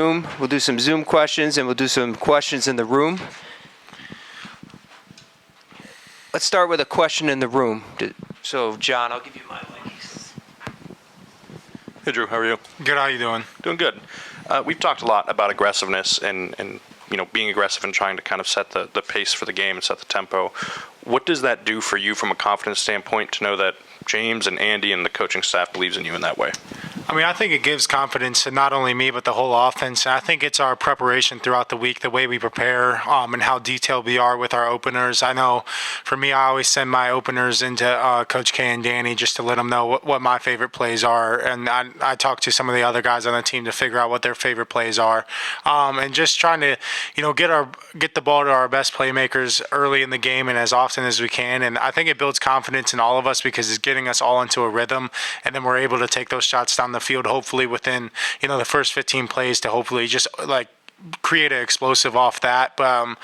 We'll do some Zoom questions, and we'll do some questions in the room. Let's start with a question in the room. So, John, I'll give you my mic. Hey, Drew, how are you? Good, how you doing? Doing good. We've talked a lot about aggressiveness and being aggressive and trying to kind of set the pace for the game and set the tempo. What does that do for you from a confidence standpoint to know that James and Andy and the coaching staff believes in you in that way? I mean, I think it gives confidence to not only me, but the whole offense. And I think it's our preparation throughout the week, the way we prepare, and how detailed we are with our openers. I know for me, I always send my openers into Coach K and Danny just to let them know what my favorite plays are. And I talk to some of the other guys on the team to figure out what their favorite plays are. And just trying to, get the ball to our best playmakers early in the game and as often as we can. And I think it builds confidence in all of us because it's getting us all into a rhythm. And then we're able to take those shots down the field, hopefully within, the first 15 plays to hopefully just create an explosive off that. But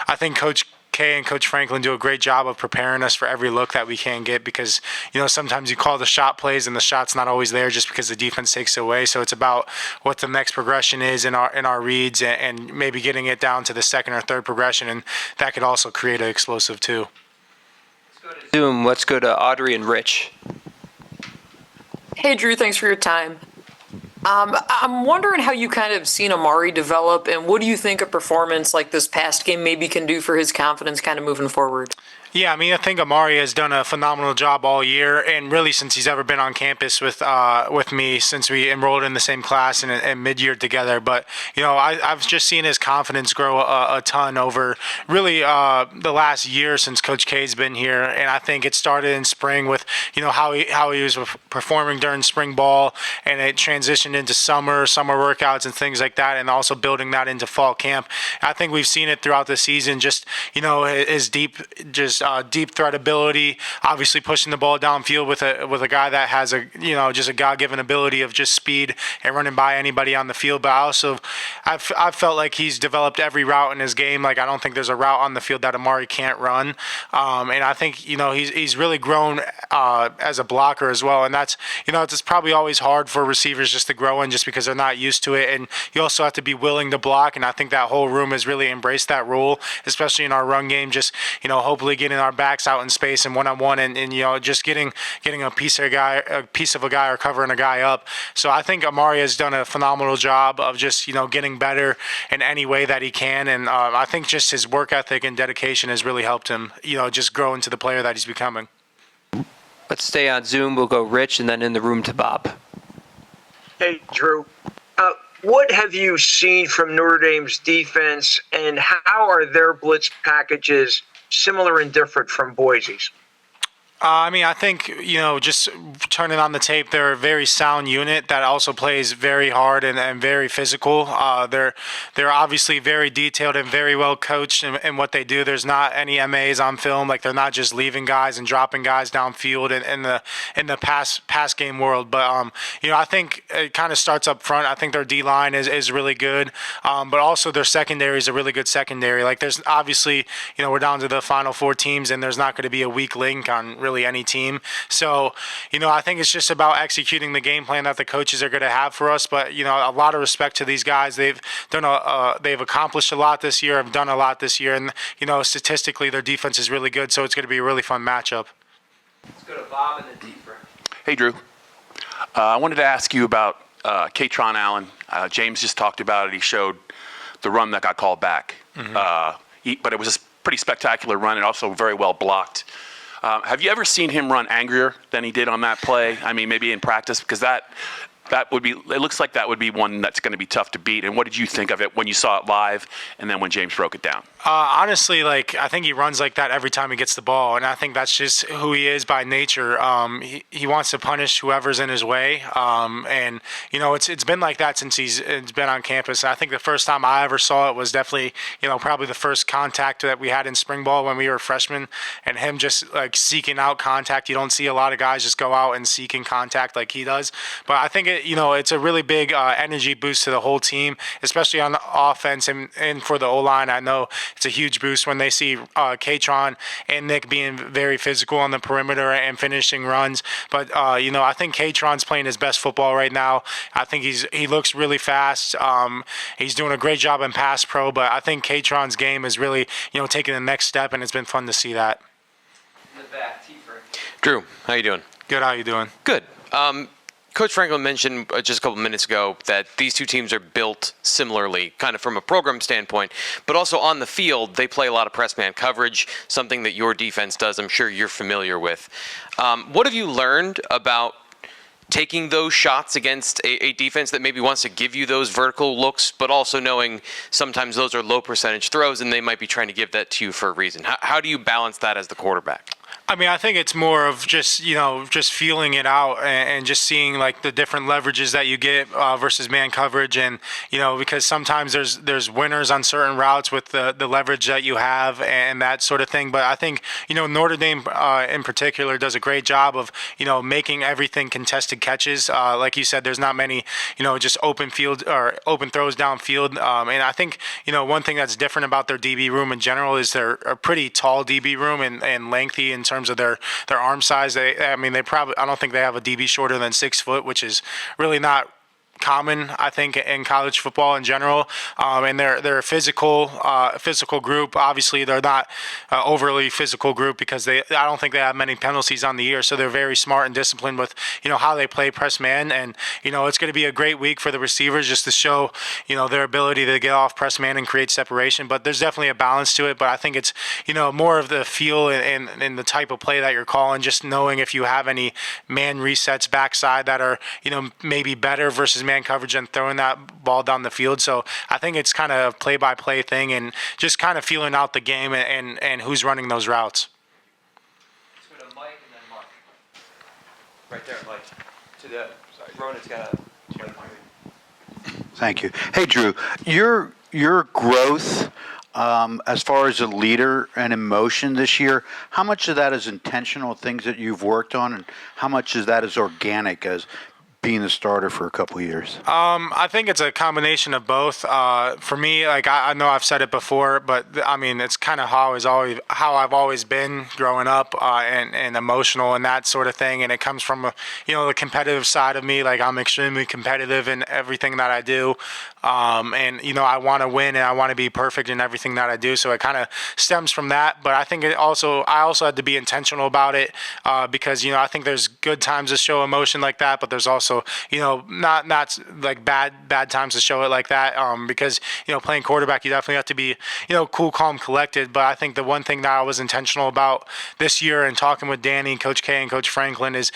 I think Coach K and Coach Franklin do a great job of preparing us for every look that we can get because, sometimes you call the shot plays and the shot's not always there just because the defense takes it away. So it's about what the next progression is in our reads and maybe getting it down to the second or third progression, and that could also create an explosive too. Let's go to Zoom. Let's go to Audrey and Rich. Hey, Drew, thanks for your time. I'm wondering how you kind of seen Amari develop, and what do you think a performance like this past game maybe can do for his confidence kind of moving forward? Yeah, I mean, I think Amari has done a phenomenal job all year, and really since he's ever been on campus with me, since we enrolled in the same class and mid-year together. But I've just seen his confidence grow a ton over really the last year since Coach K's been here, and I think it started in spring with how he was performing during spring ball, and it transitioned into summer workouts and things like that, and also building that into fall camp. I think we've seen it throughout the season. Just his deep threat ability, obviously pushing the ball downfield with a guy that has just a God-given ability of just speed and running by anybody on the field. But I've felt like he's developed every route in his game. Like I don't think there's a route on the field that Amari can't run, and I think he's really grown as a blocker as well. And that's it's probably always hard for receivers just to grow in just because they're not used to it. And you also have to be willing to block. And I think that whole room has really embraced that role, especially in our run game. Just hopefully getting our backs out in space and one-on-one and just getting a piece of a guy or covering a guy up. So I think Amari has done a phenomenal job of just getting better in any way that he can, and I think just his work ethic and dedication has really helped him just grow into the player that he's becoming. Let's stay on Zoom. We'll go Rich and then in the room to Bob. Hey, Drew. What have you seen from Notre Dame's defense, and how are their blitz packages similar and different from Boise's? I think, just turning on the tape, they're a very sound unit that also plays very hard and very physical. They're obviously very detailed and very well coached in what they do. There's not any MAs on film. Like they're not just leaving guys and dropping guys downfield in the pass game world. But, I think it kind of starts up front. I think their D-line is really good. But also their secondary is a really good secondary. Like there's obviously, we're down to the final four teams and there's not going to be a weak link on really any team. So, I think it's just about executing the game plan that the coaches are going to have for us. But, a lot of respect to these guys. They've accomplished a lot this year, have done a lot this year. And, statistically, their defense is really good. So it's going to be a really fun matchup. Let's go to Bob and the deep front. Hey, Drew. I wanted to ask you about Karon Allen. James just talked about it. He showed the run that got called back. Mm-hmm. But it was a pretty spectacular run and also very well blocked. Have you ever seen him run angrier than he did on that play? I mean, maybe in practice, because that would be. It looks like that would be one that's going to be tough to beat. And what did you think of it when you saw it live, and then when James broke it down? Honestly, I think he runs like that every time he gets the ball, and I think that's just who he is by nature. He wants to punish whoever's in his way, and it's been like that since he's been on campus. And I think the first time I ever saw it was definitely probably the first contact that we had in spring ball when we were freshmen, and him just seeking out contact. You don't see a lot of guys just go out and seeking contact like he does, but I think it's a really big energy boost to the whole team, especially on the offense and for the O-line. I know it's a huge boost when they see Karon and Nick being very physical on the perimeter and finishing runs. But, I think Katron's playing his best football right now. I think he looks really fast. He's doing a great job in pass pro, but I think Katron's game is really, taking the next step, and it's been fun to see that. In the back, T-Frank. Drew, how you doing? Good, how you doing? Good. Coach Franklin mentioned just a couple minutes ago that these two teams are built similarly, kind of from a program standpoint, but also on the field, they play a lot of press man coverage, something that your defense does, I'm sure you're familiar with. What have you learned about taking those shots against a defense that maybe wants to give you those vertical looks, but also knowing sometimes those are low percentage throws and they might be trying to give that to you for a reason? How do you balance that as the quarterback? I mean, I think it's more of just feeling it out and just seeing like the different leverages that you get versus man coverage, and because sometimes there's winners on certain routes with the leverage that you have and that sort of thing. But I think Notre Dame in particular does a great job of making everything contested catches. Like you said, there's not many just open field or open throws downfield. And I think one thing that's different about their DB room in general is they're a pretty tall DB room and lengthy in terms of their arm size. I don't think they have a DB shorter than 6 foot, which is really not common, I think, in college football in general. And they're a physical group. Obviously, they're not overly physical group because I don't think they have many penalties on the year. So they're very smart and disciplined with how they play press man. And it's going to be a great week for the receivers just to show their ability to get off press man and create separation. But there's definitely a balance to it. But I think it's more of the feel and the type of play that you're calling. Just knowing if you have any man resets backside that are maybe better versus man coverage and throwing that ball down the field. So I think it's kind of a play-by-play thing and just kind of feeling out the game and who's running those routes. Let's go to Mike and then Mark. Right there, Mike. To the Ronan's got a mic. Thank you. Hey, Drew, your growth as far as a leader and emotion this year, how much of that is intentional things that you've worked on, and how much of that is organic as being the starter for a couple of years? I think it's a combination of both. For me, like I know I've said it before, but I mean it's kind of how I've always been growing up and emotional and that sort of thing. And it comes from the competitive side of me. Like I'm extremely competitive in everything that I do, and I want to win and I want to be perfect in everything that I do. So it kind of stems from that. But I think I also had to be intentional about it because I think there's good times to show emotion like that, but there's also not like bad times to show it like that because playing quarterback, you definitely have to be cool, calm, collected. But I think the one thing that I was intentional about this year and talking with Danny, Coach K, and Coach Franklin is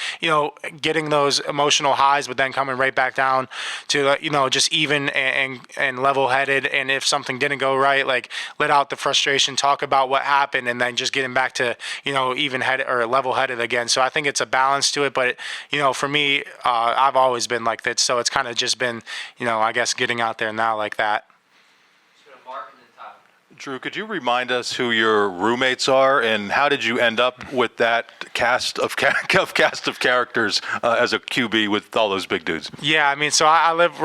getting those emotional highs, but then coming right back down to just even and level-headed. And if something didn't go right, like let out the frustration, talk about what happened, and then just getting back to even-headed or level-headed again. So I think it's a balance to it. But for me, I've always been like that, so it's kind of just been, I guess getting out there now like that. Let's go to Mark and then Tyler. Drew, could you remind us who your roommates are, and how did you end up with that cast of characters as a QB with all those big dudes? Yeah, I mean, so I live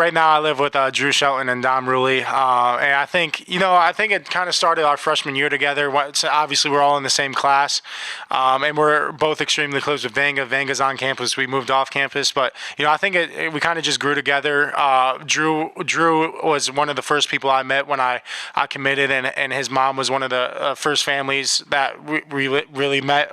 with Drew Shelton and Dom Rulli, and I think it kind of started our freshman year together. So obviously, we're all in the same class, and we're both extremely close with Vanga. Vanga's on campus. We moved off campus, but I think we kind of just grew together. Drew was one of the first people I met when I committed, and his mom was one of the first families that we really met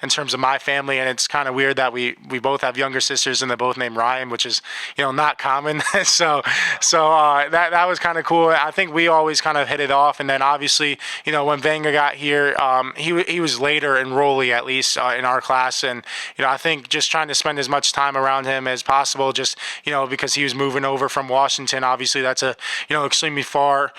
in terms of my family. And it's kind of weird that we both have younger sisters and they're both named Ryan, which is not common. so that was kind of cool. I think we always kind of hit it off. And then obviously when Vanga got here, he was later enrollee, at least in our class. And I think just trying to spend as much time around him as possible, just because he was moving over from Washington. Obviously that's a extremely far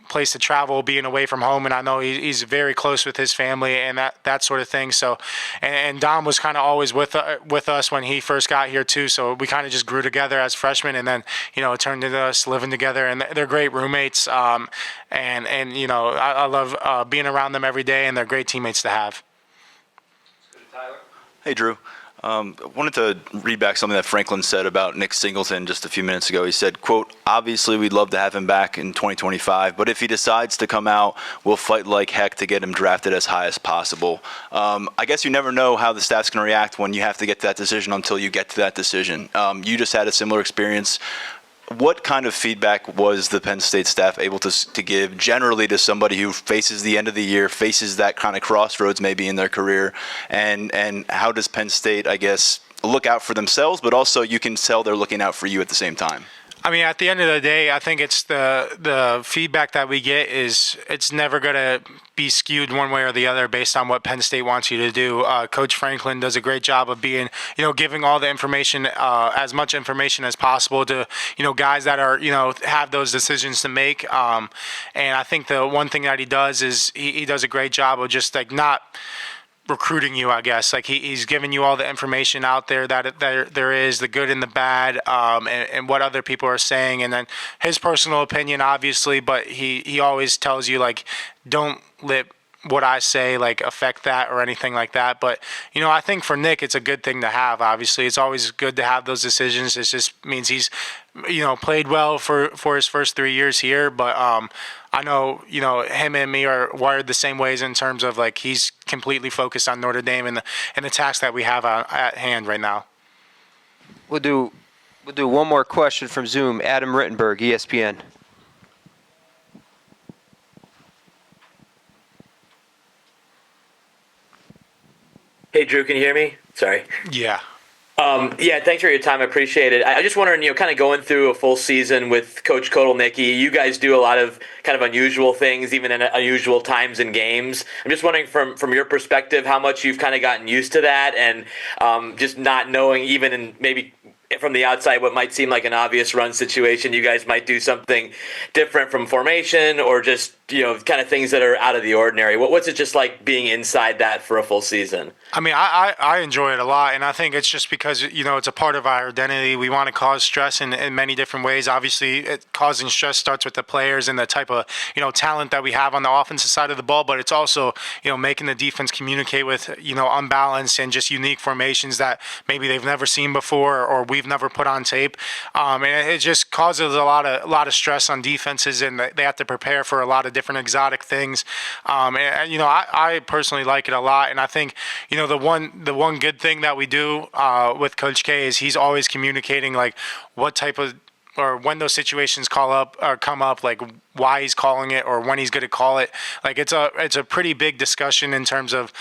place to travel, being away from home, and I know he's very close with his family and that sort of thing. So, and Dom was kind of always with us when he first got here too. So we kind of just grew together as freshmen, and then it turned into us living together. And they're great roommates, and I love being around them every day, and they're great teammates to have. Let's go to Tyler. Hey, Drew. I wanted to read back something that Franklin said about Nick Singleton just a few minutes ago. He said, quote, obviously we'd love to have him back in 2025, but if he decides to come out, we'll fight like heck to get him drafted as high as possible. I guess you never know how the staff's going to react when you have to get to that decision until you get to that decision. You just had a similar experience. What kind of feedback was the Penn State staff able to give generally to somebody who faces the end of the year, faces that kind of crossroads maybe in their career? And how does Penn State, I guess, look out for themselves, but also you can tell they're looking out for you at the same time? I mean, at the end of the day, I think it's the feedback that we get is it's never going to be skewed one way or the other based on what Penn State wants you to do. Coach Franklin does a great job of being, giving all the information, as much information as possible to, guys that are, have those decisions to make. And I think the one thing that he does is he does a great job of just like not recruiting you, I guess. Like he's giving you all the information out there that there is, the good and the bad, and what other people are saying, and then his personal opinion, obviously. But he always tells you like, don't let what I say like affect that or anything like that. But I think for Nick, it's a good thing to have. Obviously, it's always good to have those decisions. It just means he's played well for his first 3 years here. But I know him and me are wired the same ways in terms of like he's completely focused on Notre Dame and the task that we have at hand right now. We'll do one more question from Zoom. Adam Rittenberg, ESPN. Hey, Drew, can you hear me? Sorry. Yeah. Yeah, thanks for your time. I appreciate it. I just wondering, kind of going through a full season with Coach Kotelnicki, you guys do a lot of kind of unusual things, even in unusual times in games. I'm just wondering from your perspective, how much you've kind of gotten used to that and just not knowing even in maybe from the outside what might seem like an obvious run situation, you guys might do something different from formation or just, kind of things that are out of the ordinary. What's it just like being inside that for a full season? I mean, I enjoy it a lot, and I think it's just because, it's a part of our identity. We want to cause stress in many different ways. Obviously, causing stress starts with the players and the type of, talent that we have on the offensive side of the ball, but it's also, making the defense communicate with, unbalanced and just unique formations that maybe they've never seen before or we've never put on tape. And it just causes a lot of stress on defenses, and they have to prepare for a lot of different exotic things. I personally like it a lot, and I think, the one good thing that we do with Coach K is he's always communicating like what type of or when those situations come up, like why he's calling it or when he's going to call it. Like it's a pretty big discussion in terms of,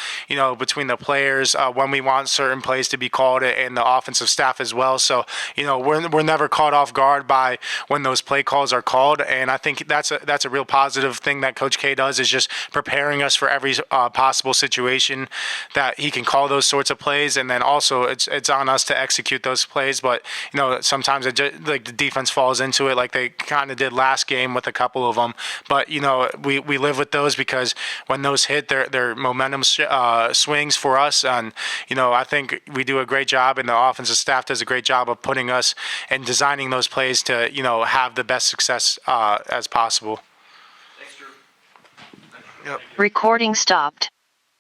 between the players, when we want certain plays to be called and the offensive staff as well. So, we're never caught off guard by when those play calls are called. And I think that's a real positive thing that Coach K does is just preparing us for every possible situation that he can call those sorts of plays. And then also it's on us to execute those plays. But, sometimes like the defense falls into it like they kind of did last game with a couple of them. But, we live with those because when those hit, their momentum swings for us. And, I think we do a great job and the offensive staff does a great job of putting us and designing those plays to, have the best success as possible. Thanks, Drew. Recording stopped.